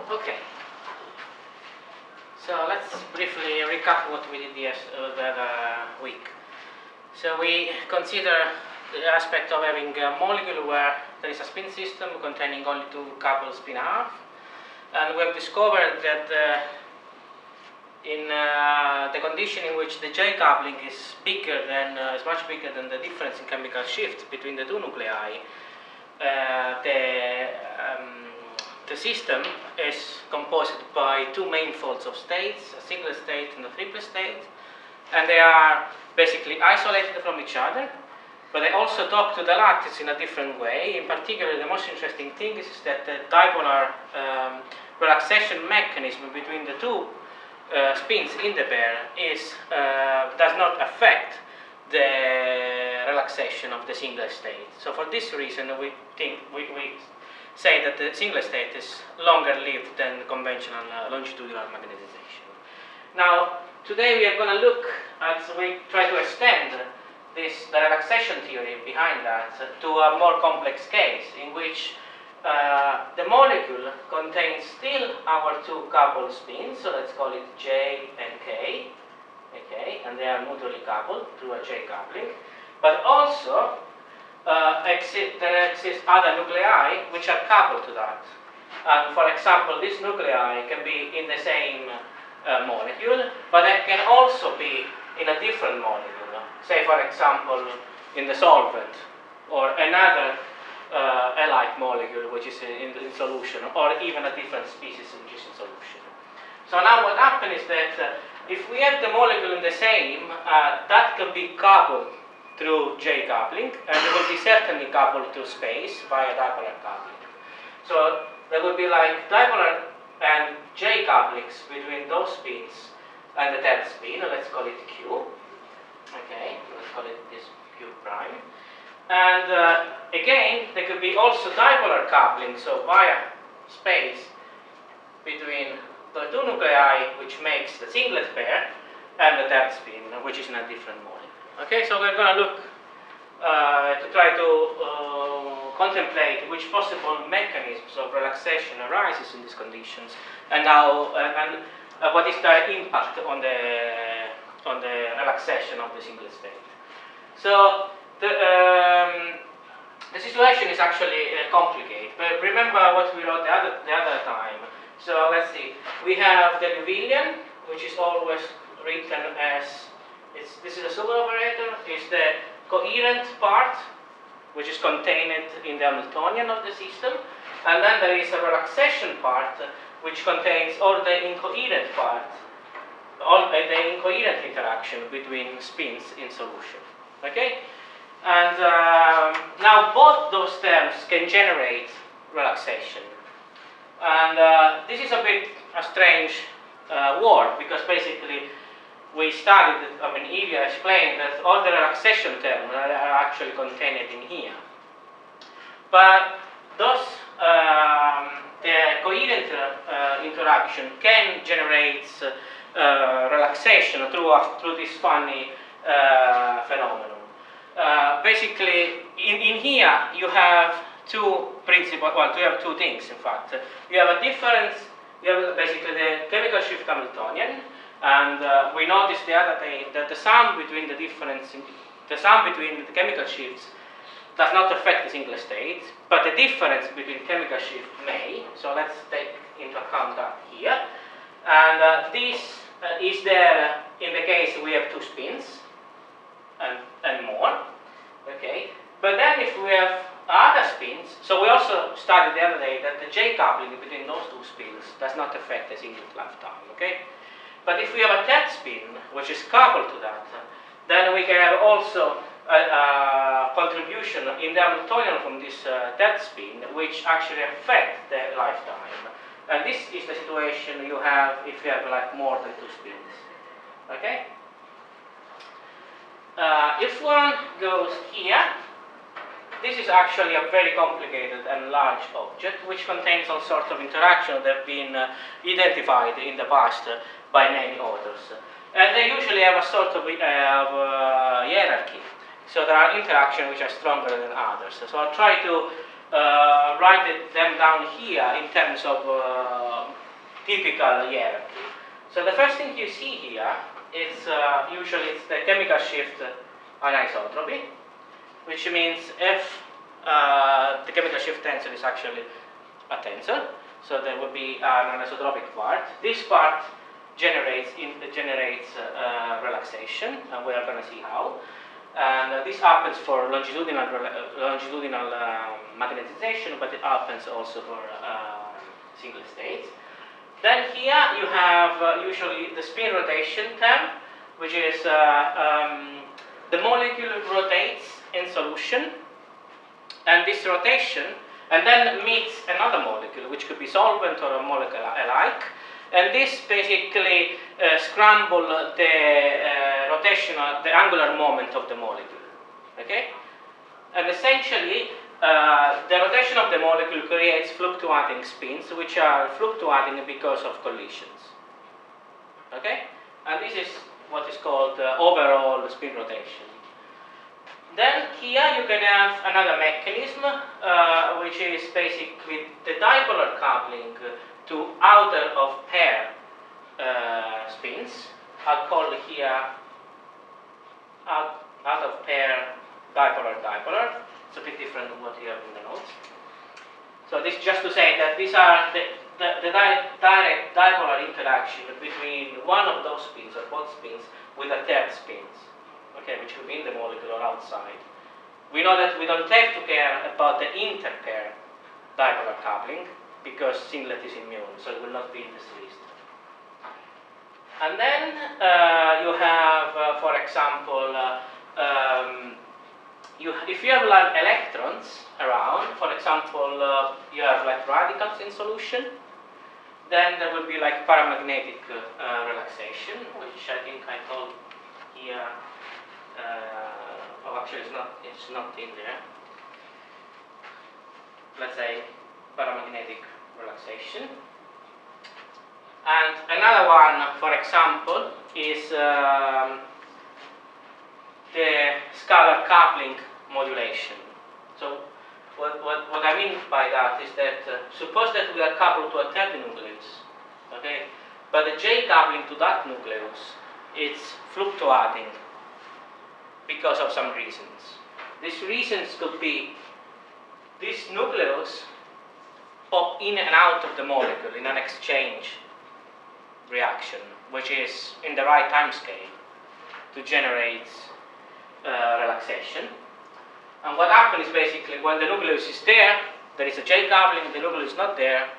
Okay. So let's briefly recap what we did the other week. So we consider the aspect of having a molecule where there is a spin system containing only two coupled spin half, and we have discovered that in the condition in which the J coupling is bigger than is much bigger than the difference in chemical shift between the two nuclei, the system is composed by two main folds of states, a singlet state and a triplet state, and they are basically isolated from each other, but they also talk to the lattice in a different way. In particular, the most interesting thing is that the dipolar relaxation mechanism between the two spins in the pair does not affect the relaxation of the singlet state. So for this reason, we say that the singlet state is longer lived than conventional longitudinal magnetization. Now, today we are going to look at, we try to extend the relaxation theory behind that to a more complex case in which the molecule contains still our two coupled spins, so let's call it J and K, okay, and they are mutually coupled through a J coupling, but also there exist other nuclei which are coupled to that. And for example, this nuclei can be in the same molecule, but they can also be in a different molecule. Say, for example, in the solvent, or another alike molecule which is in solution, or even a different species which is in solution. So now what happens is that if we have the molecule in the same, that can be coupled through J coupling, and it will be certainly coupled to space via dipolar coupling. So there will be like dipolar and J couplings between those spins and the third spin, let's call it Q. Okay, let's call it this Q prime. And again, there could be also dipolar coupling, so via space between the two nuclei, which makes the singlet pair, and the third spin, which is in a different molecule. Okay, so we're going to look to try to contemplate which possible mechanisms of relaxation arises in these conditions, and how what is their impact on the relaxation of the singlet state. So the situation is actually complicated. But remember what we wrote the other time. So let's see. We have the Liouvillean, which is always written as this is a super operator. Is the coherent part, which is contained in the Hamiltonian of the system, and then there is a relaxation part, which contains all the incoherent part, all the incoherent interaction between spins in solution. Okay, and now both those terms can generate relaxation, and this is a bit a strange word, because basically we studied, Ilya explained that all the relaxation terms are actually contained in here. But those, the coherent interaction can generate relaxation through this funny phenomenon. Basically, in here you have two principal, well, you have two things in fact. You have a difference, you have basically the chemical shift Hamiltonian, and we noticed the other day that the sum between the chemical shifts does not affect the singlet state, but the difference between chemical shift may. So let's take into account that here. And this is there in the case we have two spins and more. Okay, but then if we have other spins, so we also studied the other day that the J coupling between those two spins does not affect the singlet lifetime. Okay. But if we have a third spin, which is coupled to that, then we can have also a contribution in the Hamiltonian from this third spin, which actually affect the lifetime. And this is the situation you have if you have like more than two spins. Okay? If one goes here, this is actually a very complicated and large object which contains all sorts of interactions that have been identified in the past by many authors. And they usually have a sort of hierarchy. So there are interactions which are stronger than others. So I'll try to write them down here in terms of typical hierarchy. So the first thing you see here is usually it's the chemical shift anisotropy, which means if the chemical shift tensor is actually a tensor, so there will be an anisotropic part. This part generates relaxation, and we are going to see how. And this happens for longitudinal magnetization, but it happens also for single states. Then here you have usually the spin rotation term, which is the molecule rotates in solution, and this rotation, and then meets another molecule, which could be solvent or a molecule alike, and this basically scramble the rotational, the angular moment of the molecule. Okay, and essentially the rotation of the molecule creates fluctuating spins, which are fluctuating because of collisions. Okay, and this is what is called overall spin rotation. Then here you can have another mechanism, which is basically the dipolar coupling to outer of pair spins. I'll call here out of pair dipolar. It's a bit different than what you have in the notes. So this is just to say that these are the direct dipolar interaction between one of those spins or both spins with a third spins, okay, which will be in the molecule or outside. We know that we don't have to care about the interpair dipolar coupling because singlet is immune, so it will not be in this list. And then you have, for example, if you have like electrons around, for example, you have like radicals in solution, then there will be like paramagnetic relaxation, which I think I told here. Oh, actually, it's not in there. Let's say paramagnetic relaxation. And another one, for example, is the scalar coupling modulation. So what I mean by that is that suppose that we are coupled to a third nucleus, okay, but the J coupling to that nucleus it's fluctuating because of some reasons. These reasons could be this nucleus pop in and out of the molecule in an exchange reaction, which is in the right time scale to generate relaxation. And what happens is basically when the nucleus is there is a J coupling, the nucleus is not there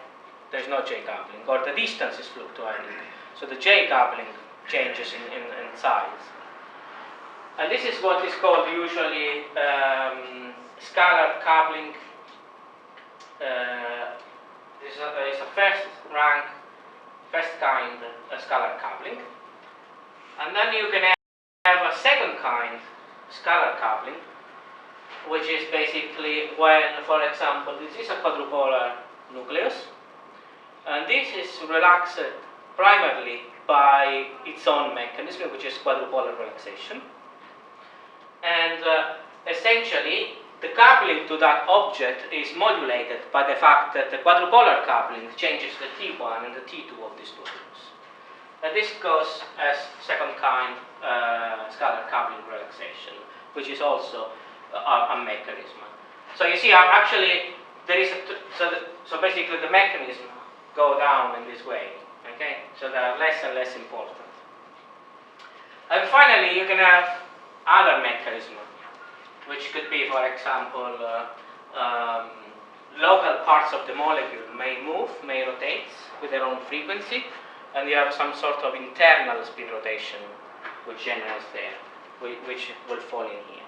is no J coupling, or the distance is fluctuating. So the J coupling changes in size. And this is what is called usually scalar coupling. This is a first kind scalar coupling. And then you can have a second kind scalar coupling, which is basically when, for example, this is a quadrupolar nucleus, and this is relaxed primarily by its own mechanism, which is quadrupolar relaxation. And essentially, the coupling to that object is modulated by the fact that the quadrupolar coupling changes the T1 and the T2 of this nucleus. And this goes as second kind scalar coupling relaxation, which is also a mechanism. So you see, actually, there is so basically the mechanism go down in this way. Okay, so they are less and less important. And finally, you can have other mechanisms, which could be, for example, local parts of the molecule may move, may rotate with their own frequency, and you have some sort of internal spin rotation which generates there, which will fall in here.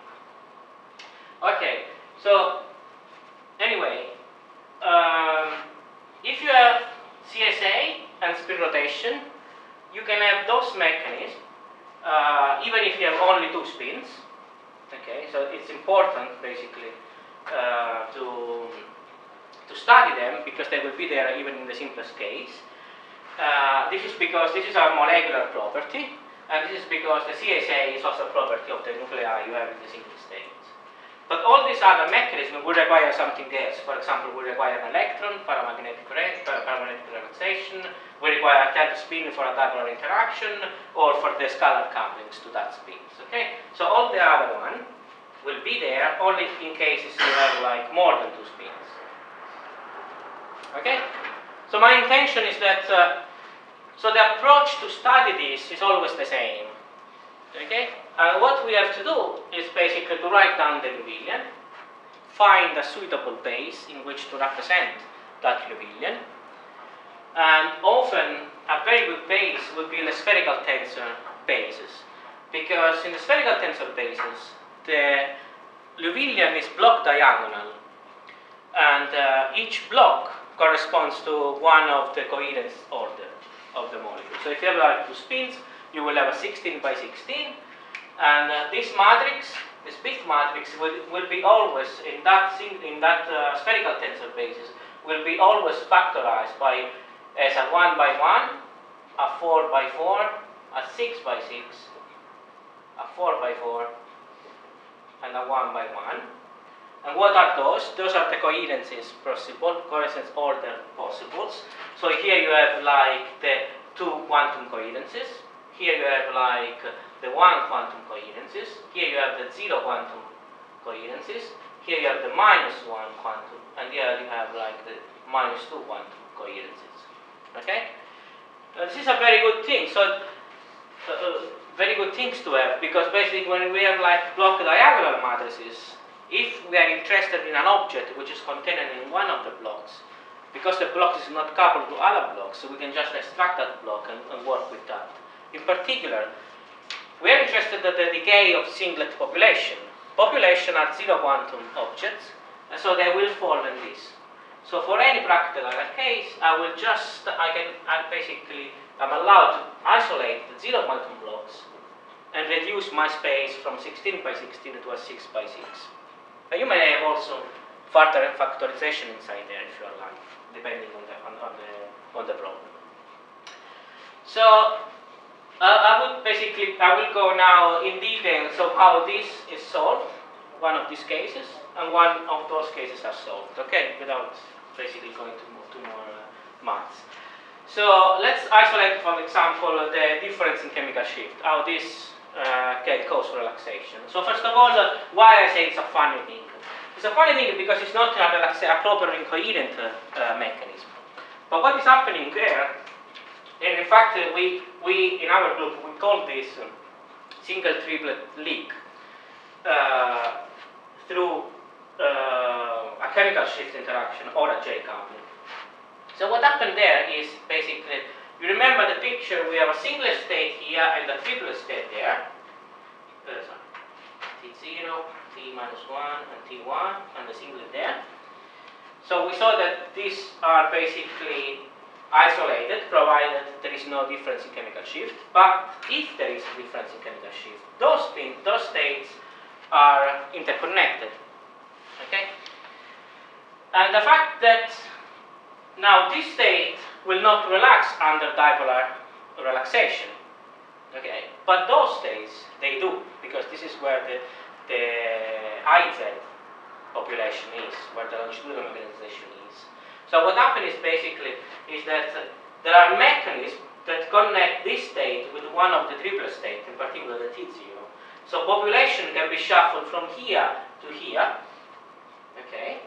Okay, so anyway, if you have CSA and spin rotation, you can have those mechanisms even if you have only two spins. Okay, so it's important basically to study them because they will be there even in the simplest case. This is because this is our molecular property, and this is because the CSA is also a property of the nuclei you have in the single state. But all these other mechanisms would require something else. For example, we require an electron, paramagnetic relaxation, we require a type of spin for a dipolar interaction, or for the scalar couplings to that spins. Okay? So all the other one will be there only in cases you have like more than 2 spins. Okay? So my intention is that, so the approach to study this is always the same. Okay? What we have to do is basically to write down the Liouvillean, find a suitable base in which to represent that Liouvillean, and often a very good base would be in the spherical tensor bases, because in the spherical tensor bases the Liouvillean is block diagonal, and each block corresponds to one of the coherence order of the molecule. So if you have like 2 spins, you will have a 16 by 16, and this matrix, this big matrix, will be always in that spherical tensor basis will be always factorized by as a 1 by 1, a 4 by 4, a 6 by 6, a 4 by 4, and a 1 by 1. And what are those? Those are the coherences possible, coherence order possibles. So here you have like the 2 quantum coherences. Here you have like the 1 quantum coherences. Here you have the 0 quantum coherences. Here you have the -1 quantum, and here you have like the -2 quantum coherences. Okay? This is a very good thing. So very good things to have, because basically when we have like block diagonal matrices, if we are interested in an object which is contained in one of the blocks, because the block is not coupled to other blocks, so we can just extract that block and work with that. In particular, we are interested in the decay of singlet population. Population are 0 quantum objects, and so they will fall in this. So for any practical case, I'm allowed to isolate the 0 quantum blocks and reduce my space from 16 by 16 to a 6 by 6. But you may have also further factorization inside there if you are like, depending on the problem. So I will go now in details of how this is solved, one of these cases, and one of those cases are solved, okay, without basically going to more maths. So let's isolate, for example, the difference in chemical shift, how this can cause relaxation. So first of all, why I say it's a funny thing. It's a funny thing because it's not a proper incoherent mechanism. But what is happening there, and in fact we in our group we call this single triplet leak through a chemical shift interaction or a J coupling. So what happened there is basically, you remember the picture, we have a singlet state here and a triplet state there. T0, T-1 and T1 and the singlet there. So we saw that these are basically isolated, provided there is no difference in chemical shift. But if there is a difference in chemical shift, those states are interconnected. Okay? And the fact that now this state will not relax under dipolar relaxation. Okay? But those states, they do, because this is where the IZ population is, where the longitudinal magnetization is. So what happens is basically is that there are mechanisms that connect this state with one of the triplet states, in particular the T0. So population can be shuffled from here to here. Okay?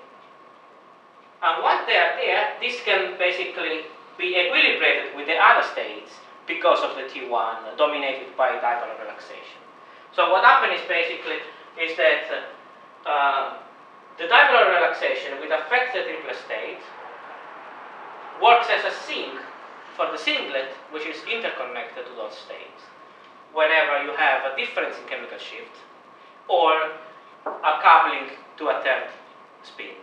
And once they are there, this can basically be equilibrated with the other states because of the T1 dominated by dipolar relaxation. So what happens is basically is that the dipolar relaxation will affect the triplet state, works as a sink for the singlet, which is interconnected to those states, whenever you have a difference in chemical shift or a coupling to a third spin.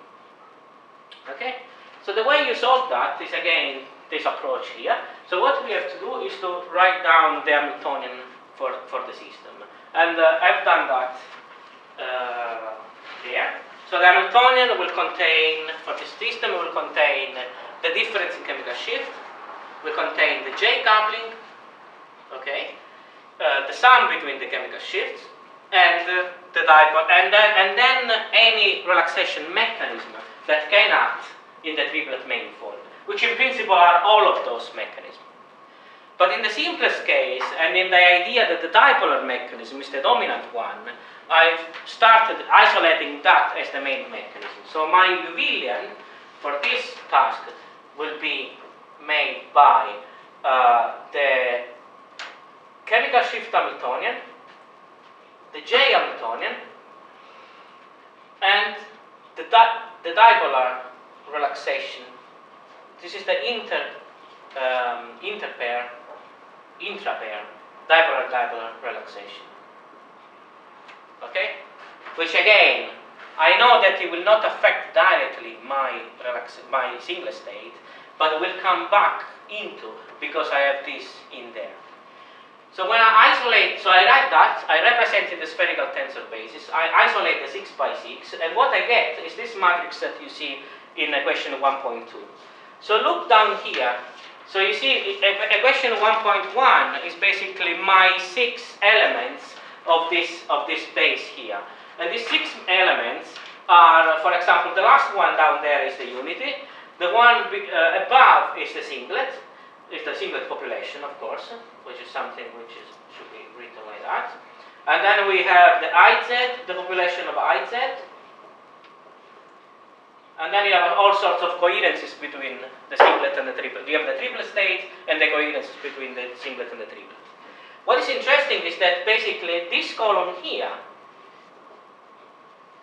Okay? So the way you solve that is again this approach here. So what we have to do is to write down the Hamiltonian for the system. And I've done that there. So the Hamiltonian will contain, for this system, will contain the difference in chemical shift, will contain the J coupling, okay, the sum between the chemical shifts, and the dipole, and then any relaxation mechanism that can act in the triplet manifold, which in principle are all of those mechanisms. But in the simplest case, and in the idea that the dipolar mechanism is the dominant one, I've started isolating that as the main mechanism. So my Liouvillean for this task will be made by the chemical shift Hamiltonian, the J Hamiltonian, and the dipolar relaxation. This is the intrapair dipolar relaxation. Okay? Which again, I know that it will not affect directly my singlet state, but will come back into because I have this in there. So when I isolate, so I write that, I represent it the spherical tensor basis, I isolate the 6 by 6, and what I get is this matrix that you see in equation 1.2. So look down here. So you see, equation 1.1 is basically my 6 elements of this base here. And these 6 elements are, for example, the last one down there is the unity, the one above is the singlet population, of course, which is something which should be written like that. And then we have the IZ, the population of IZ. And then you have all sorts of coherences between the singlet and the triplet. You have the triplet state and the coherences between the singlet and the triplet. What is interesting is that basically this column here,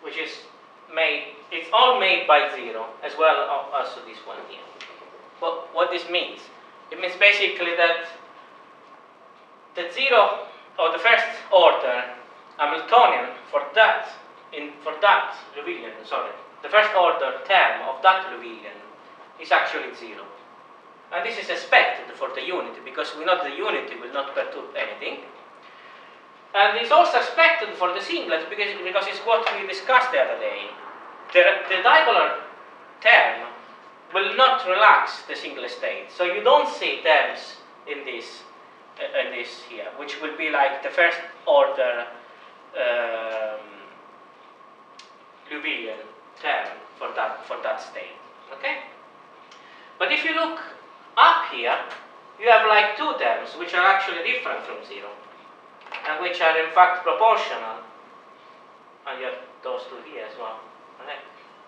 which is made, it's all made by 0, as well as also this one here. But what this means? It means basically that the 0 or the first order Hamiltonian for that Liouvillean, the first order term of that Liouvillean is actually 0. And this is expected for the unity, because we know the unity will not perturb anything. And it's also expected for the singlet because it's what we discussed the other day. The dipolar term will not relax the singlet state. So you don't see terms in this here, which will be like the first order Liouvillean term for that state. Okay? But if you look up here, you have like 2 terms which are actually different from 0 and which are in fact proportional. And you have those 2 here as well. Okay?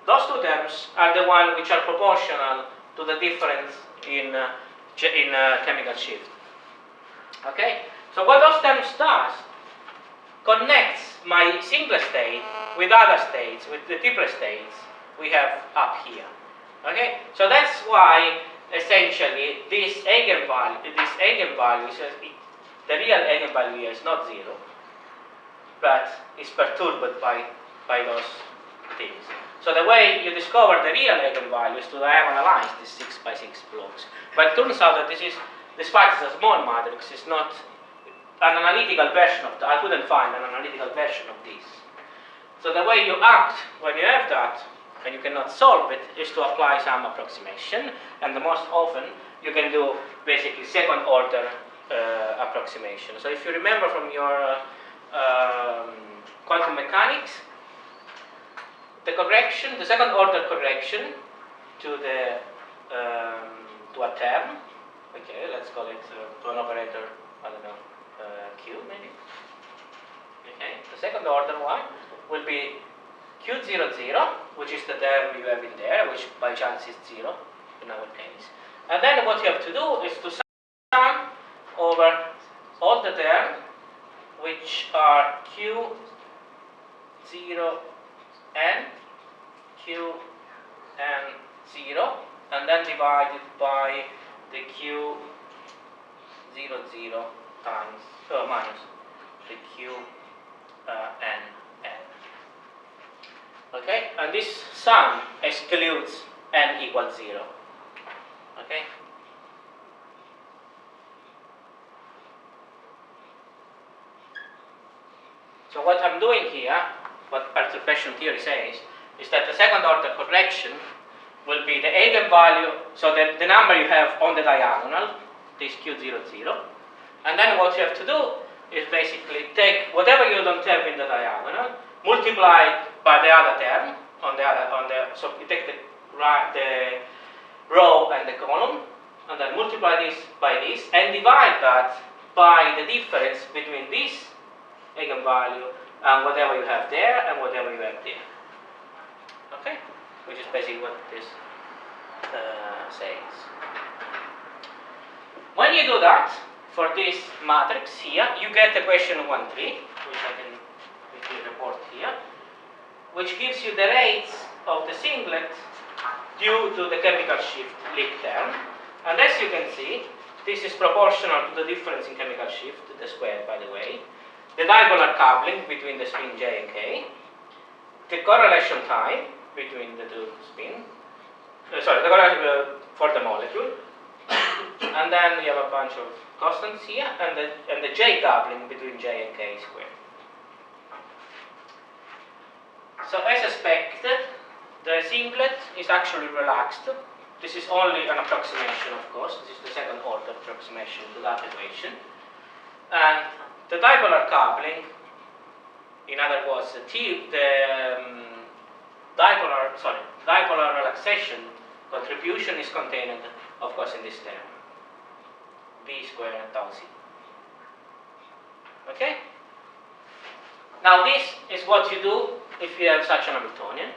Those 2 terms are the ones which are proportional to the difference in chemical shift. Okay? So what those terms does connects my singlet state with other states, with the triplet states we have up here. Okay? So that's why essentially this eigenvalue is the real eigenvalue here is not 0, but is perturbed by those things. So the way you discover the real eigenvalue is to diagonalize these 6 by 6 blocks. But it turns out that despite it's a small matrix, it's not an analytical version of that. I couldn't find an analytical version of this. So the way you act when you have that, and you cannot solve it, is to apply some approximation, and the most often you can do basically second order approximation. So if you remember from your quantum mechanics, the second order correction to a term, okay, let's call it to an operator, I don't know, Q maybe. Okay, the second order one will be Q00, which is the term you have in there, which by chance is 0 in our case. And then what you have to do is to sum over all the terms which are Q0n, Qn0, and then divide it by the Q00 times, minus the Qn. Okay, and this sum excludes n equals 0. Okay. So what I'm doing here, what perturbation theory says, is that the second order correction will be the eigenvalue, so that the number you have on the diagonal, this Q00, and then what you have to do is basically take whatever you don't have in the diagonal, multiply it by the other term so you take the row and the column, and then multiply this by this, and divide that by the difference between this eigenvalue and whatever you have there and whatever you have there. Okay? Which is basically what this says. When you do that, for this matrix here, you get equation 1,3, which I can quickly report here, which gives you the rates of the singlet due to the chemical shift leak term. And as you can see, this is proportional to the difference in chemical shift, the square by the way, the dipolar coupling between the spin J and K, the correlation time between the two spins, the correlation for the molecule, and then you have a bunch of constants here, and the J coupling between J and K squared. So as expected, the singlet is actually relaxed. This is only an approximation, of course. This is the second order approximation to that equation. And the dipolar coupling, in other words, dipolar relaxation contribution is contained, of course, in this term, V squared tau C. Okay? Now this is what you do if you have such an Hamiltonian.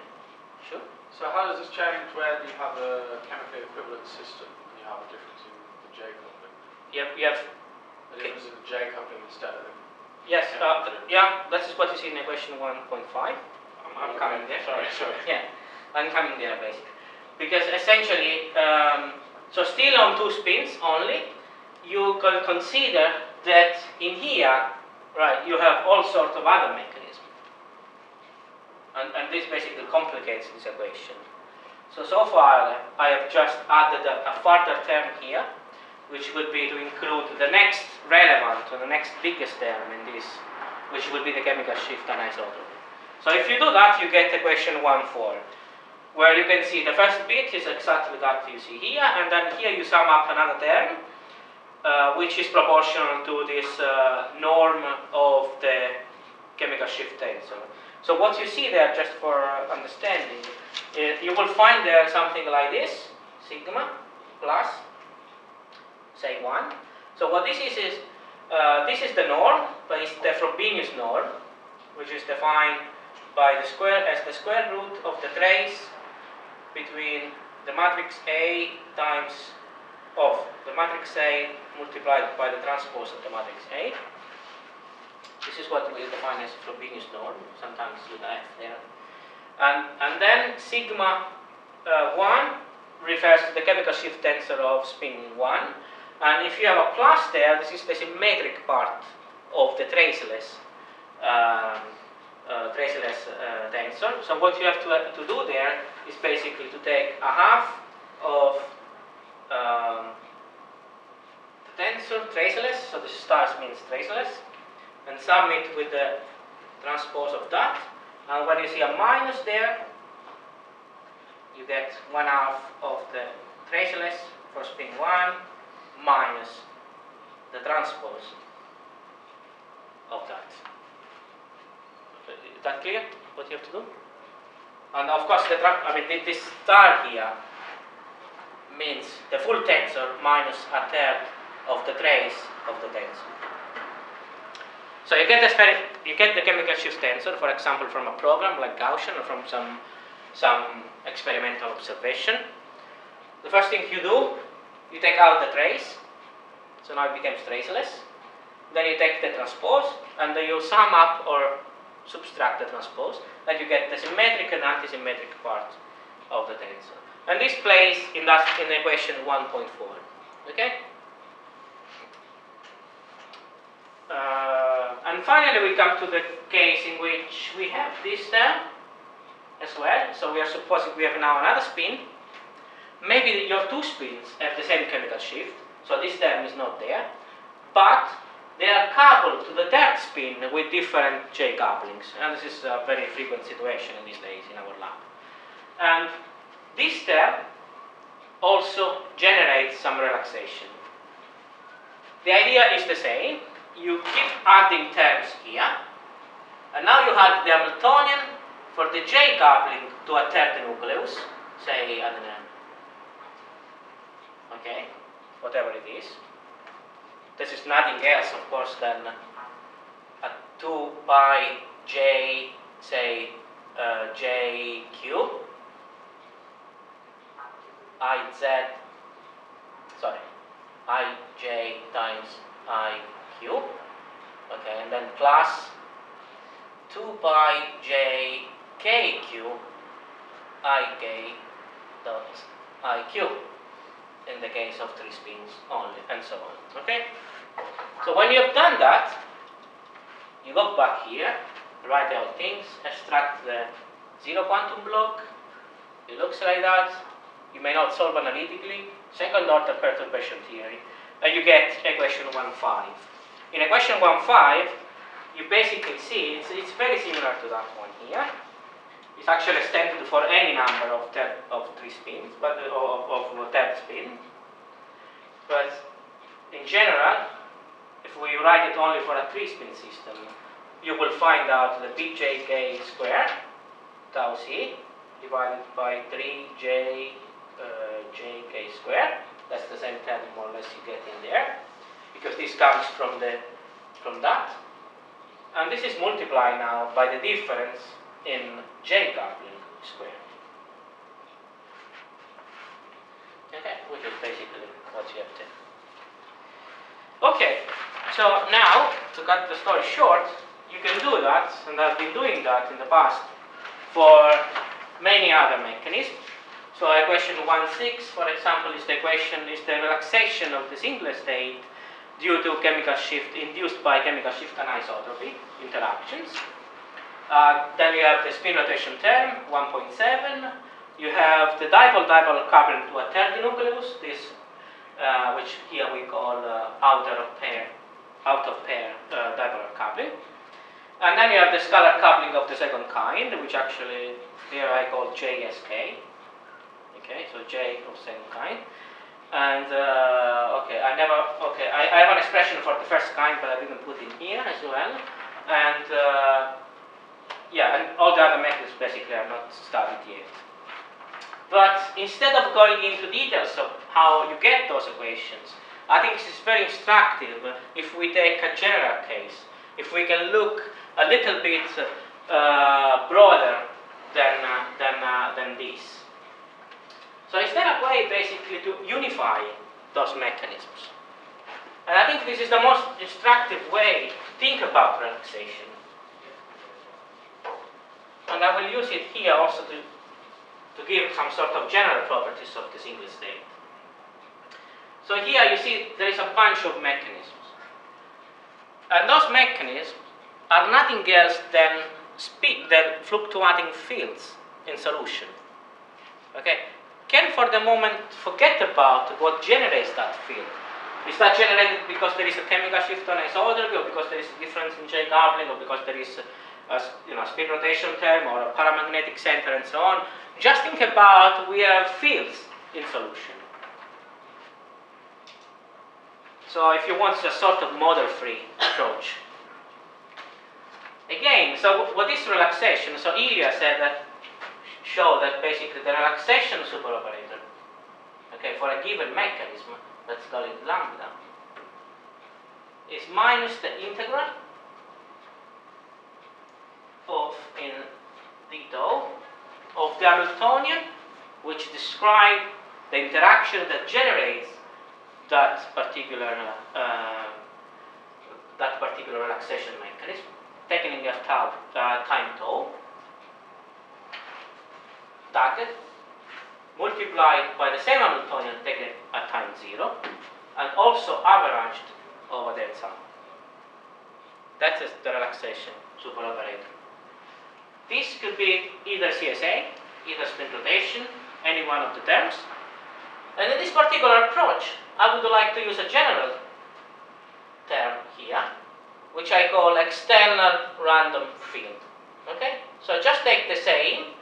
Sure. So how does this change when you have a chemically equivalent system and you have a difference in the J coupling? You have a difference in the J coupling instead of the yes, yeah, that is what you see in equation 1.5. I'm coming there. Sorry. Yeah, I'm coming there basically. Because essentially, so still on two spins only, you can consider that in here, right, you have all sorts of other mechanisms. And this basically complicates this equation. So far, I have just added a further term here, which would be to include the next relevant, or the next biggest term in this, which would be the chemical shift anisotropy. So if you do that, you get equation 1,4, where you can see the first bit is exactly that you see here, and then here you sum up another term, which is proportional to this norm of the chemical shift tensor. So what you see there, just for understanding, you will find there something like this, sigma plus, say 1. So what this is this is the norm, but it's the Frobenius norm, which is defined by the square root of the trace between the matrix A times of the matrix A multiplied by the transpose of the matrix A. This is what we define as Frobenius norm, sometimes with F there. And then sigma 1 refers to the chemical shift tensor of spin 1. And if you have a plus there, this is the symmetric part of the traceless tensor. So what you have to do there is basically to take a half of the tensor traceless, so the stars means traceless, and sum it with the transpose of that. And when you see a minus there, you get 1/2 of the traceless for spin 1 minus the transpose of that. Is that clear what you have to do? And of course, this star here means the full tensor minus a third of the trace of the tensor. So you get the chemical shift tensor, for example, from a program like Gaussian or from some experimental observation. The first thing you do, you take out the trace, so now it becomes traceless. Then you take the transpose, and then you sum up or subtract the transpose, and you get the symmetric and antisymmetric part of the tensor. And this plays in equation 1.4. Okay? And finally, we come to the case in which we have this term as well. So we are supposing we have now another spin. Maybe your two spins have the same chemical shift, so this term is not there, but they are coupled to the third spin with different J couplings, and this is a very frequent situation in these days in our lab. And this term also generates some relaxation. The idea is the same. you keep adding terms here, and now you have the Hamiltonian for the J coupling to a third nucleus, say, I don't know, okay, whatever it is. This is nothing else, of course, than a 2 pi J, say, JQ, IJ times IQ, okay, and then plus 2 pi J KQ IK dot IQ in the case of 3 spins only, and so on, okay? So when you have done that, you go back here, write out things, extract the zero quantum block, it looks like that. You may not solve analytically, second order perturbation theory, and you get equation 1.5. In equation 1.5, you basically see it's very similar to that one here. It's actually extended for any number of 3 spins, but of third spin. But in general, if we write it only for a 3-spin system, you will find out the bjk squared tau c divided by 3j jk squared. That's the same term more or less you get in there, because this comes from that. And this is multiplied now by the difference in J coupling squared. Okay, which is basically what you have to. Okay, so now, to cut the story short, you can do that, and I've been doing that in the past for many other mechanisms. So equation 1.6, for example, is the relaxation of the singlet state due to chemical shift induced by chemical shift anisotropy interactions. Then you have the spin rotation term, 1.7. You have the dipole-dipole coupling to a third nucleus, this which here we call out of pair dipolar coupling. And then you have the scalar coupling of the second kind, which actually here I call JSK. Okay, so J of second kind. And I have an expression for the first kind, but I didn't put in here as well. And and all the other methods basically are not studied yet. But instead of going into details of how you get those equations, I think this is very instructive if we take a general case, if we can look a little bit broader than this. So is there a way basically to unify those mechanisms? And I think this is the most instructive way to think about relaxation. And I will use it here also to give some sort of general properties of the singlet state. So here you see there is a bunch of mechanisms. And those mechanisms are nothing else than fluctuating fields in solution. Okay? Can for the moment forget about what generates that field. Is that generated because there is a chemical shift on anisotropy, or because there is a difference in J coupling, or because there is a spin rotation term, or a paramagnetic center, and so on? Just think about we have fields in solution. So if you want a sort of model-free approach. Again, so what is relaxation? So Ilya said that, show that basically the relaxation superoperator, okay, for a given mechanism, let's call it lambda, is minus the integral of in d tau of the Hamiltonian, which describe the interaction that generates that particular relaxation mechanism, taken in time tau, multiplied by the same Hamiltonian taken at time 0, and also averaged over their sum. That is the relaxation superoperator. This could be either CSA, either spin rotation, any one of the terms. And in this particular approach, I would like to use a general term here, which I call external random field. Okay? So just take the same,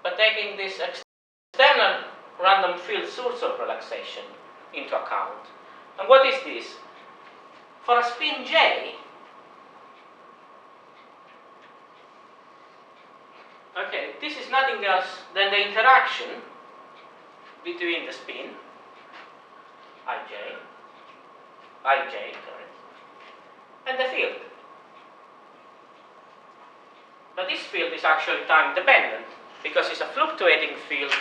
but taking this external random field source of relaxation into account. And what is this? for a spin J, okay, this is nothing else than the interaction between the spin ij, correct, and the field. But this field is actually time dependent because it's a fluctuating field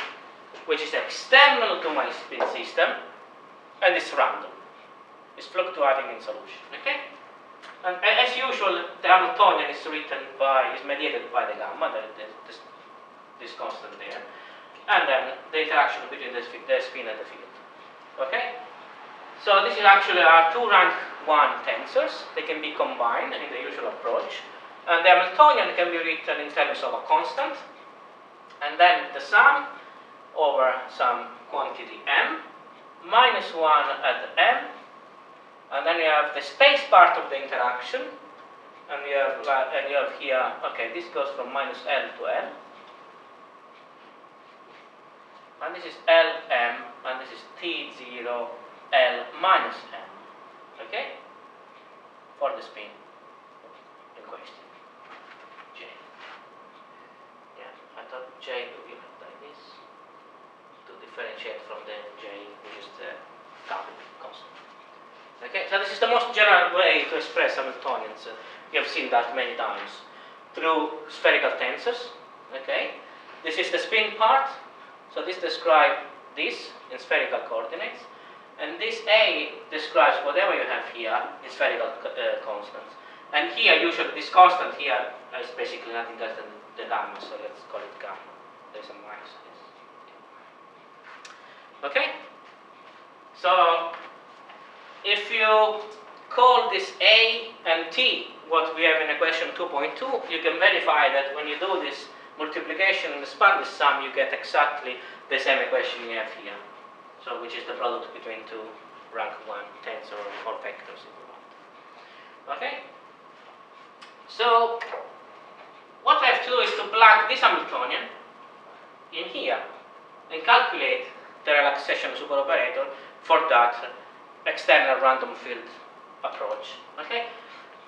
which is external to my spin system and it's random. It's fluctuating in solution. Okay? And as usual, the Hamiltonian is mediated by the gamma, this constant there, and then the interaction between the spin and the field. Okay? So this is actually our two rank 1 tensors. They can be combined in the usual approach. And the Hamiltonian can be written in terms of a constant, and then the sum over some quantity m, minus 1 at m, and then you have the space part of the interaction, and you have here, okay, this goes from minus L to L, and this is Lm, and this is T0 L minus m, okay, for the spin in question. J. Yeah, I thought J would be like this to differentiate from the J, which is the couple constant. Okay, so this is the most general way to express Hamiltonians. You have seen that many times through spherical tensors. Okay, this is the spin part. So this describes this in spherical coordinates, and this A describes whatever you have here in spherical constants. And here, usually, this constant here is basically nothing else than the gamma. So let's call it gamma. There's a minus. Okay. So if you call this A and T, what we have in equation 2.2, you can verify that when you do this multiplication and expand this sum, you get exactly the same equation you have here. So which is the product between two rank 1 tensor or vectors if you want. Okay? So what I have to do is to plug this Hamiltonian in here and calculate the relaxation superoperator for that external random field approach. Okay?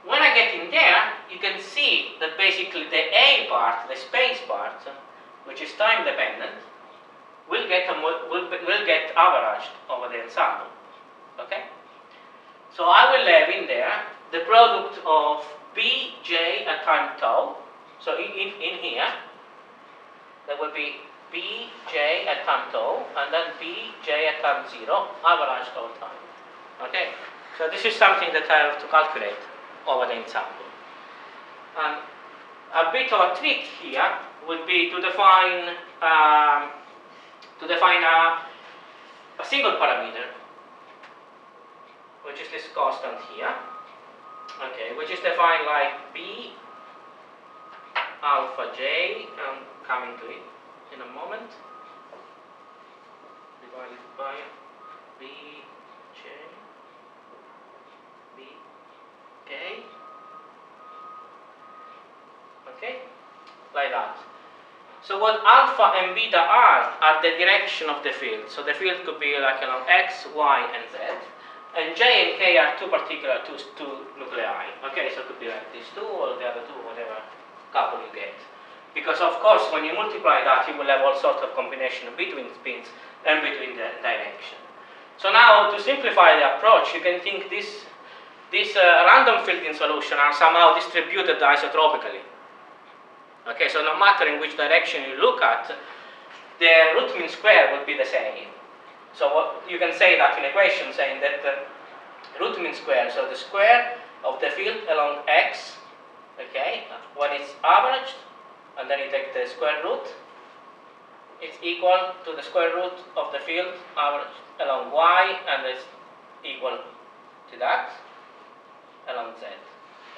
When I get in there, you can see that basically the A part, the space part, which is time dependent, will get averaged over the ensemble. Okay? So I will have in there the product of Bj at time tau. So in here, there will be Bj at time tau and then Bj at time 0 averaged over time. Okay? So this is something that I have to calculate over the ensemble. And a bit of a trick here would be to define a single parameter, which is this constant here. Okay, which is defined like B alpha j. I'm coming to it in a moment. Divided by B j. Okay, like that. So what alpha and beta are the direction of the field. So the field could be like along x, y, and z. And j and k are two nuclei. Okay, so it could be like these two or the other two, whatever couple you get. Because of course, when you multiply that, you will have all sorts of combination between spins and between the direction. So now, to simplify the approach, you can think this random field in solution are somehow distributed isotropically. Okay, so no matter in which direction you look at, the root mean square will be the same. So what you can say that in equation saying that the root mean square, so the square of the field along x, okay, when it's averaged, and then you take the square root, it's equal to the square root of the field averaged along y, and it's equal to that along z.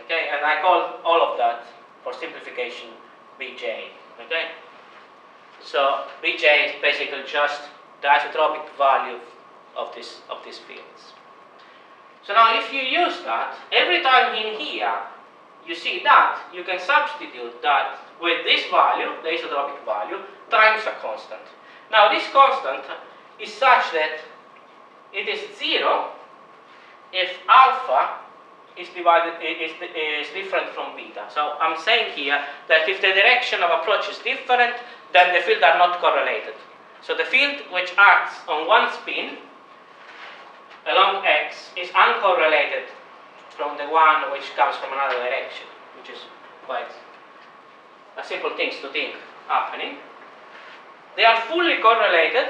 Okay, and I call all of that for simplification Bj. Okay, so Bj is basically just the isotropic value of these fields. So now, if you use that every time in here, you see that you can substitute that with this value, the isotropic value, times a constant. Now, this constant is such that it is 0 if alpha is different from beta. So I'm saying here that if the direction of approach is different, then the fields are not correlated. So the field which acts on one spin along x is uncorrelated from the one which comes from another direction, which is quite a simple thing to think happening. They are fully correlated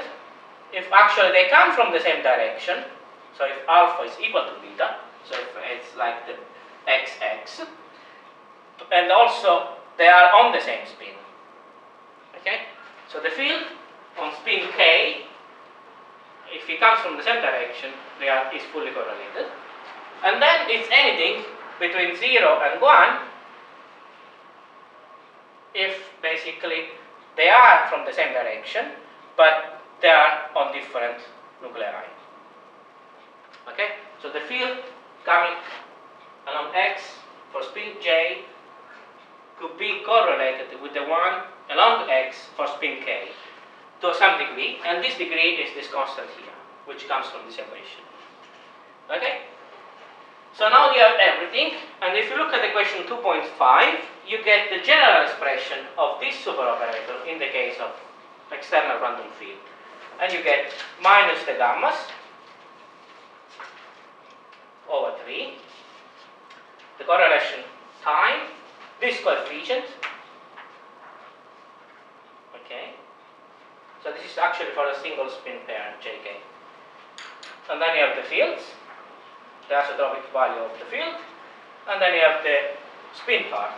if actually they come from the same direction. So if alpha is equal to beta, so if it's like the xx, and also they are on the same spin. Okay? So the field on spin k, if it comes from the same direction, is fully correlated. And then it's anything between 0 and 1 if basically they are from the same direction, but they are on different nuclei. Okay? So the field coming along x for spin j could be correlated with the one along x for spin k to some degree, and this degree is this constant here, which comes from this equation. Okay? So now you have everything, and if you look at equation 2.5, you get the general expression of this superoperator in the case of external random field. And you get minus the gammas over 3, the correlation time, this coefficient. Okay? So this is actually for a single spin pair, jk. And then you have the fields, the isotropic value of the field, and then you have the spin part.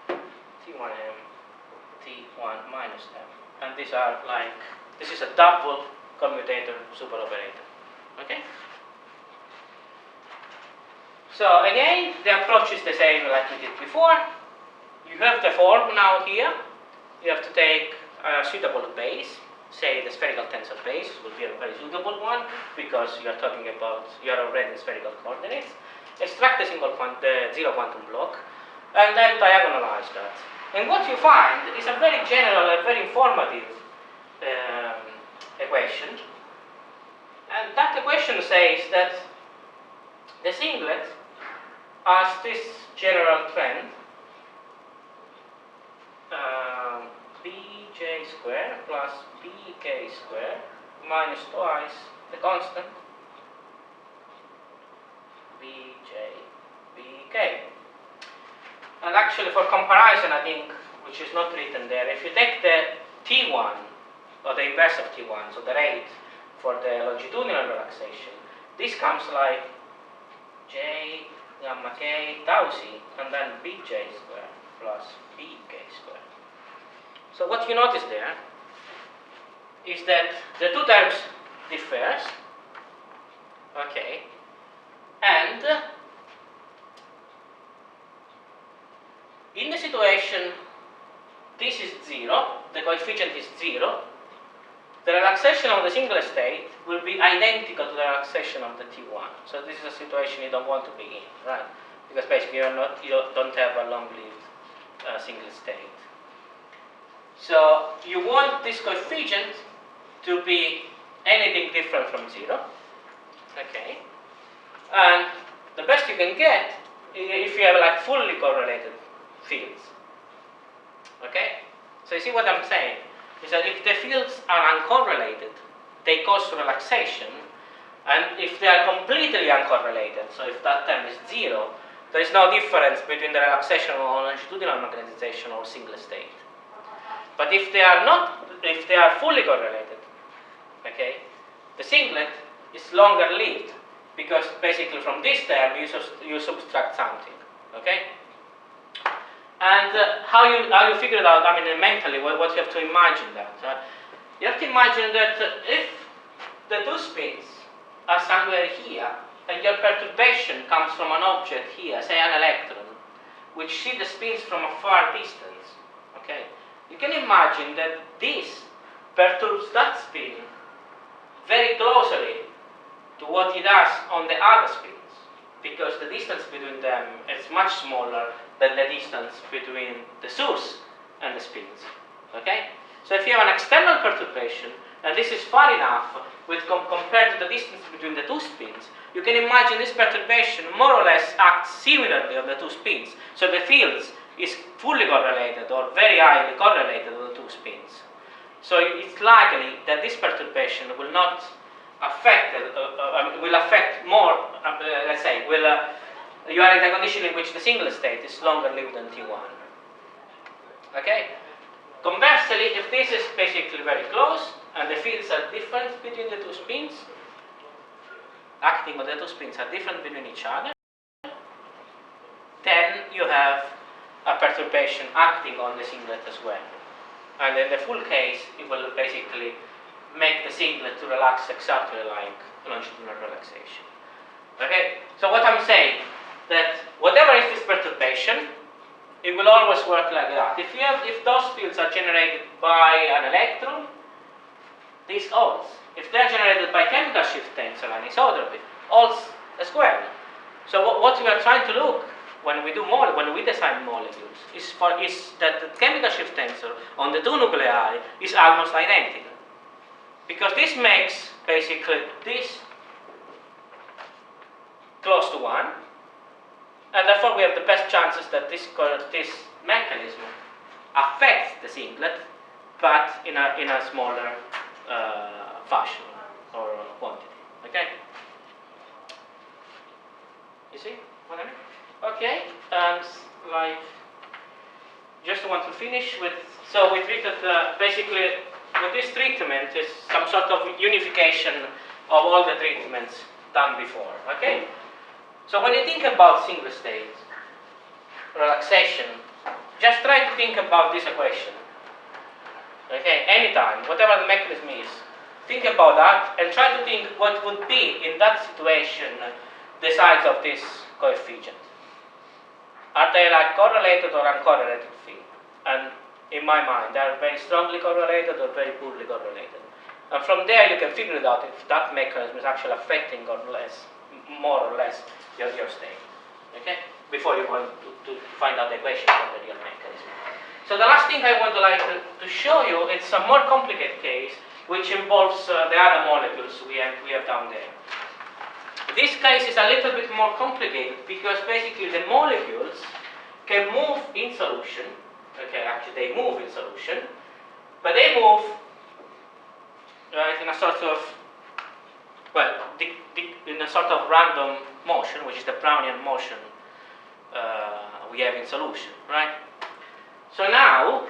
T1m, T1 minus m. And these are like, this is a double commutator superoperator. Okay? So again, the approach is the same like we did before. You have the form now here. You have to take a suitable base. Say the spherical tensor base will be a very suitable one because you are talking about, you are already in spherical coordinates. Extract the zero quantum block and then diagonalize that. And what you find is a very general and very informative equation. And that equation says that the singlet has this general trend bj square plus bk square minus twice the constant bk. And actually for comparison, I think, which is not written there, if you take the T1 or the inverse of T1, so the rate for the longitudinal relaxation, this comes like j gamma k tau c and then bj square plus bk square. So what you notice there is that the two terms differs, okay, and in the situation this is 0, the coefficient is 0, the relaxation of the single state will be identical to the relaxation of the T1. So this is a situation you don't want to be in, right? Because basically you don't have a long-lived single state. So you want this coefficient to be anything different from 0, okay? And the best you can get if you have like fully correlated fields, okay? So you see what I'm saying is that if the fields are uncorrelated, they cause relaxation, and if they are completely uncorrelated, so if that term is 0, there is no difference between the relaxation or longitudinal magnetization or single state. But if they are not, if they are fully correlated, okay, the singlet is longer lived because basically from this term you subtract something, okay? And how you figure it out? I mean, mentally, what you have to imagine that. You have to imagine that if the two spins are somewhere here, and your perturbation comes from an object here, say an electron, which see the spins from a far distance, okay? You can imagine that this perturbs that spin very closely to what it does on the other spins, because the distance between them is much smaller than the distance between the source and the spins, okay? So if you have an external perturbation, and this is far enough compared to the distance between the two spins, you can imagine this perturbation more or less acts similarly on the two spins. So the fields is fully correlated or very highly correlated on the two spins. So it's likely that this perturbation will not affect, will affect more, let's say, you are in the condition in which the singlet state is longer lived than T1. Okay? Conversely, if this is basically very close and the fields are different between the two spins, acting on the two spins are different between each other, then you have a perturbation acting on the singlet as well. And in the full case, it will basically make the singlet to relax exactly like longitudinal relaxation. Okay? So what I'm saying, that whatever is this perturbation, it will always work like that. If those fields are generated by an electron, these holds. If they are generated by chemical shift tensor anisotropy, holds as well. So what we are trying to look when we design molecules is that the chemical shift tensor on the two nuclei is almost identical, because this makes basically this close to 1, and therefore we have the best chances that this mechanism affects the singlet, but in a smaller fashion or quantity. Okay? You see what I mean? Okay, and just want to finish with, so we treated basically with this treatment is some sort of unification of all the treatments done before. Okay? So when you think about single state relaxation, just try to think about this equation. Okay, anytime, whatever the mechanism is, think about that and try to think what would be in that situation the size of this coefficient. Are they like correlated or uncorrelated field? And in my mind, they are very strongly correlated or very poorly correlated. And from there, you can figure it out if that mechanism is actually affecting or less, more or less, your state. Okay? Before you go to find out the equation of the real mechanism. So the last thing I want to show you is a more complicated case, which involves the other molecules we have down there. This case is a little bit more complicated because basically the molecules can move in solution. Okay, actually they move in solution, but they move in a sort of, well, in a sort of random motion, which is the Brownian motion we have in solution, right? So now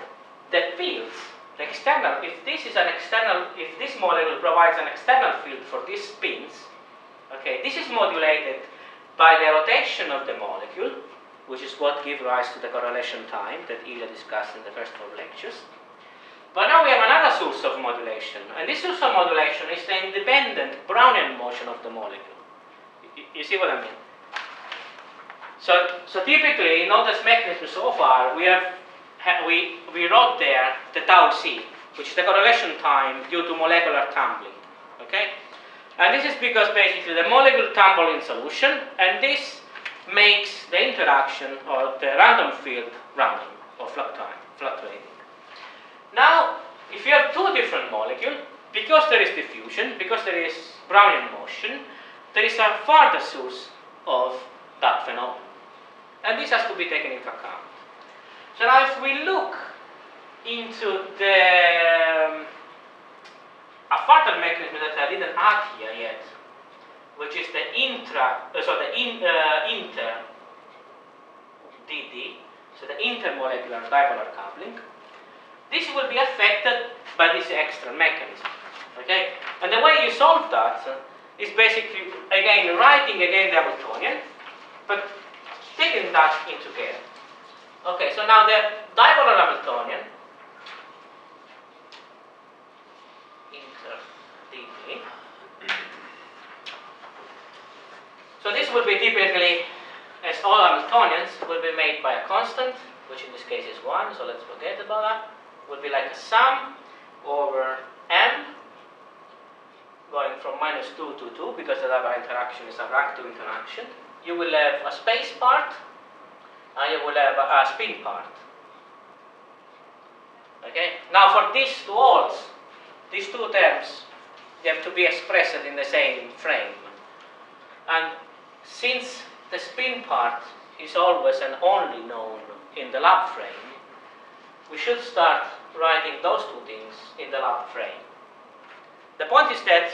the fields, the external, if this molecule provides an external field for these spins, okay, this is modulated by the rotation of the molecule, which is what gives rise to the correlation time that Ilya discussed in the first 4 lectures. But now we have another source of modulation, and this source of modulation is the independent Brownian motion of the molecule. You see what I mean? So typically in all this mechanism so far, we wrote there the tau c, which is the correlation time due to molecular tumbling. Okay? And this is because basically the molecule tumble in solution, and this makes the interaction or the random field random or fluctuating. Now, if you have 2 different molecules, because there is diffusion, because there is Brownian motion, there is a further source of that phenomenon. And this has to be taken into account. So now if we look into a further mechanism that I didn't add here yet, which is the inter DD, so the intermolecular dipolar coupling, this will be affected by this extra mechanism. Okay? And the way you solve that is basically, again, writing again the Hamiltonian, but taking that into care. Okay, so now the dipolar Hamiltonian, inter DD. So this will be typically, as all Hamiltonians, will be made by a constant, which in this case is 1, so let's forget about that. Would be like a sum over m, going from -2 to 2, because the double interaction is a rank 2 interaction. You will have a space part, and you will have a spin part. Okay. Now for these two odds, these two terms, they have to be expressed in the same frame. And since the spin part is always and only known in the lab frame, we should start writing those two things in the lab frame. The point is that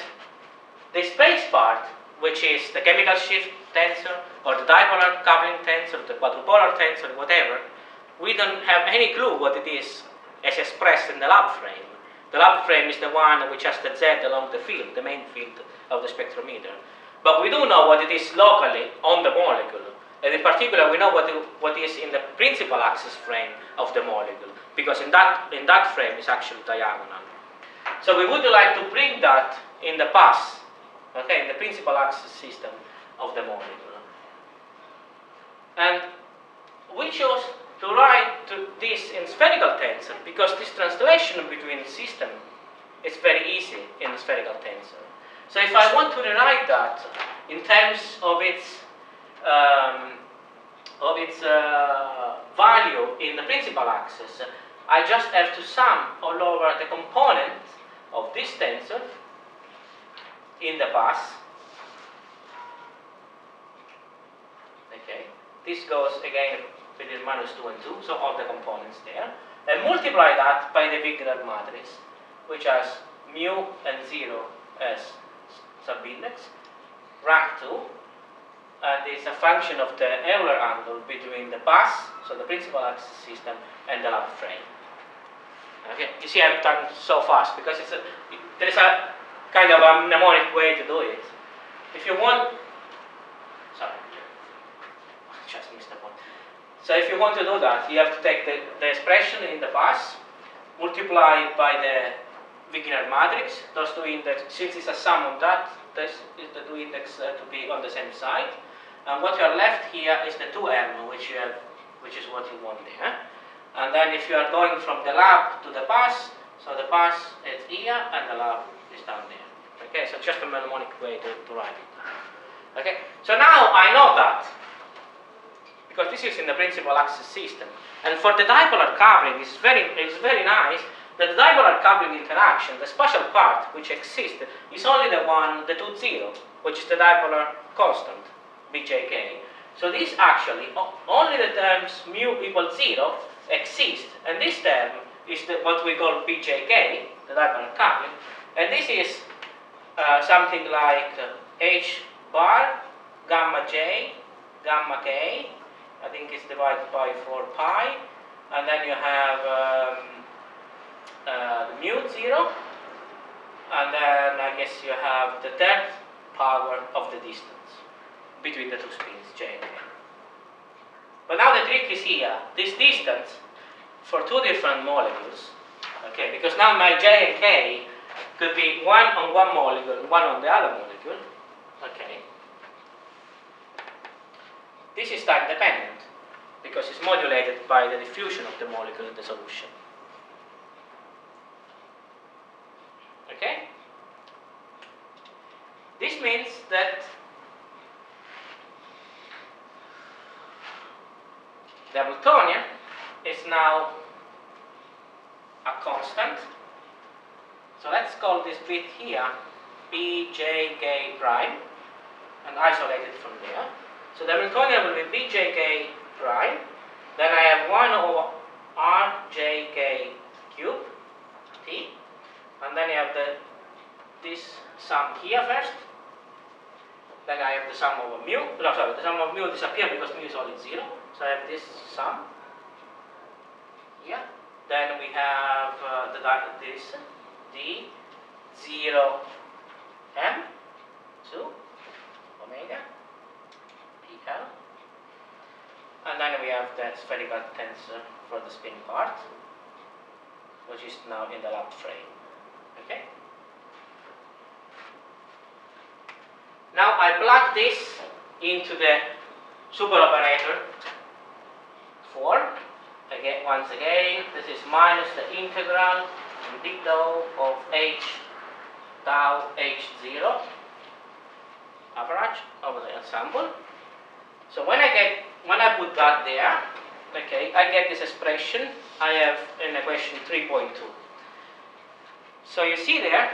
the space part, which is the chemical shift tensor, or the dipolar coupling tensor, the quadrupolar tensor, whatever, we don't have any clue what it is as expressed in the lab frame. The lab frame is the one which has the Z along the field, the main field of the spectrometer. But we do know what it is locally on the molecule. And in particular, we know what is in the principal axis frame of the molecule, because in that frame is actually diagonal. So we would like to bring that in the pass, okay, in the principal axis system of the molecule. And we chose to write this in spherical tensor because this translation between system is very easy in the spherical tensor. So if I want to rewrite that in terms of its value in the principal axis, I just have to sum all over the component of this tensor in the pass. Okay, this goes again between minus 2 and 2, so all the components there, and multiply that by the Wigner matrix, which has mu and 0 as subindex, rank 2, and it's a function of the Euler angle between the pass, so the principal axis system, and the lab frame. Okay, you see I've done so fast because there is a kind of a mnemonic way to do it. If you want, sorry, just missed the point. So if you want to do that, you have to take the expression in the pass, multiply by the Wigner matrix, those two indexes, since it's a sum of that, this is the two indexes to be on the same side. And what you are left here is the 2m, which is what you want there. And then if you are going from the lab to the pass, so the pass is here and the lab is down there. Okay, so just a mnemonic way to write it. Okay, so now I know that, because this is in the principal axis system. And for the dipolar coupling, it's very nice that the dipolar coupling interaction, the spatial part which exists, is only the one, the 2, 0, which is the dipolar constant, bjk. So this actually, only the terms mu equals 0 exist, and this term is what we call bjk, the dipolar coupling, and this is something like h bar gamma j gamma k. I think it's divided by 4 pi, and then you have mu 0, and then I guess you have the third power of the distance between the two spins, j and k. But now the trick is here, this distance for two different molecules, okay, because now my j and k could be one on one molecule and one on the other molecule, okay. This is time dependent because it's modulated by the diffusion of the molecule in the solution. Okay? This means that the Hamiltonian is now a constant. So let's call this bit here bjk prime and isolate it from there. So the Hamiltonian will be bjk prime, then I have 1 over rjk cube t, and then you have this sum here first, then I have the sum over mu, no sorry, the sum of mu disappears because mu is only 0, so I have this sum here, then we have this d 0 m 2 omega pl, and then we have the spherical tensor for the spin part, which is now in the lab frame. Okay. Now I plug this into the superoperator form. Again, once again, this is minus the integral d tau of h tau h0 average over the ensemble. So when I put that there, okay, I get this expression I have in equation 3.2. So you see there,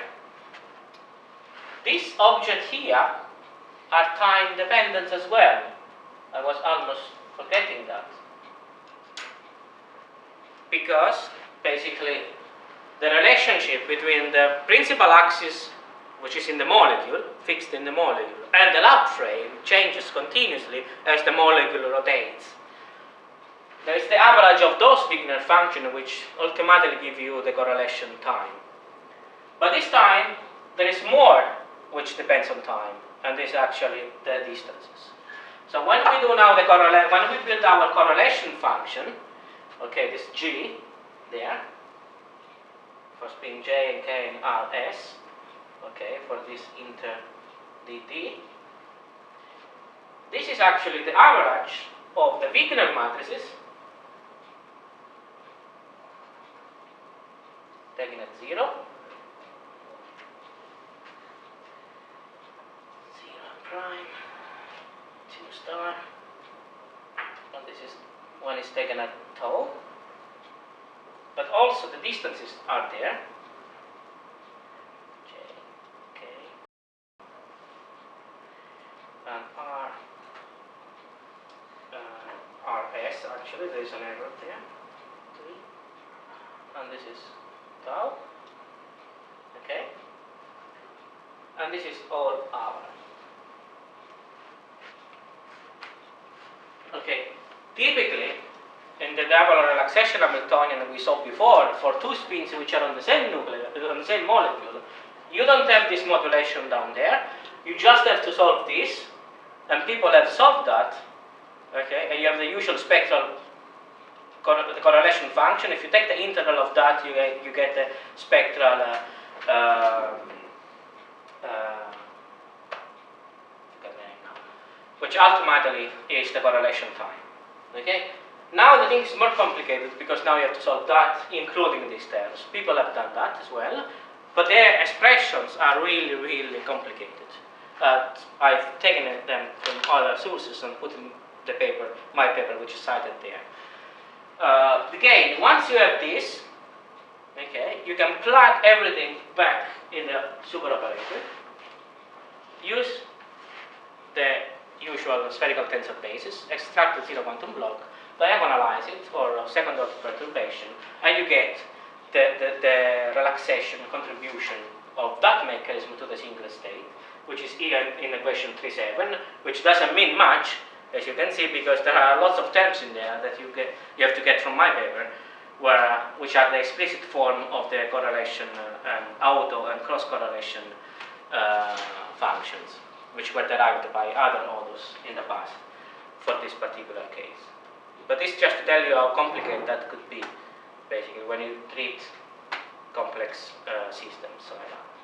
this object here are time dependent as well. I was almost forgetting that. Because basically the relationship between the principal axis, which is in the molecule, fixed in the molecule, and the lab frame changes continuously as the molecule rotates. There is the average of those Wigner functions which ultimately give you the correlation time. But this time there is more which depends on time, and this is actually the distances. So when we do now when we build our correlation function, okay, this G there, for spin J and K and R S, okay, for this inter dt, this is actually the average of the Wigner matrices taken at 0, 0 prime, 2 star, and this is one is taken at tau, but also the distances are there, J, K, and R, RS, actually there is an error there, 3, and this is tau, okay, and this is all hour. Okay, typically in the double relaxation Hamiltonian we saw before, for two spins which are on the same nucleus, on the same molecule, you don't have this modulation down there, you just have to solve this, and people have solved that, okay, and you have the usual spectral the correlation function. If you take the integral of that, you get the spectral which ultimately is the correlation time. Okay. Now the thing is more complicated because now you have to solve that, including these terms. People have done that as well, but their expressions are really, really complicated. I've taken them from other sources and put in the paper, my paper, which is cited there. Again, once you have this, okay, you can plug everything back in the superoperator, use the usual spherical tensor basis, extract the zero quantum block, diagonalize it for second order perturbation, and you get the relaxation contribution of that mechanism to the Singlet state, which is here in equation 3.7, which doesn't mean much, as you can see, because there are lots of terms in there that you have to get from my paper, which are the explicit form of the correlation and auto and cross correlation functions, which were derived by other authors in the past for this particular case. But this just to tell you how complicated that could be, basically, when you treat complex systems like that.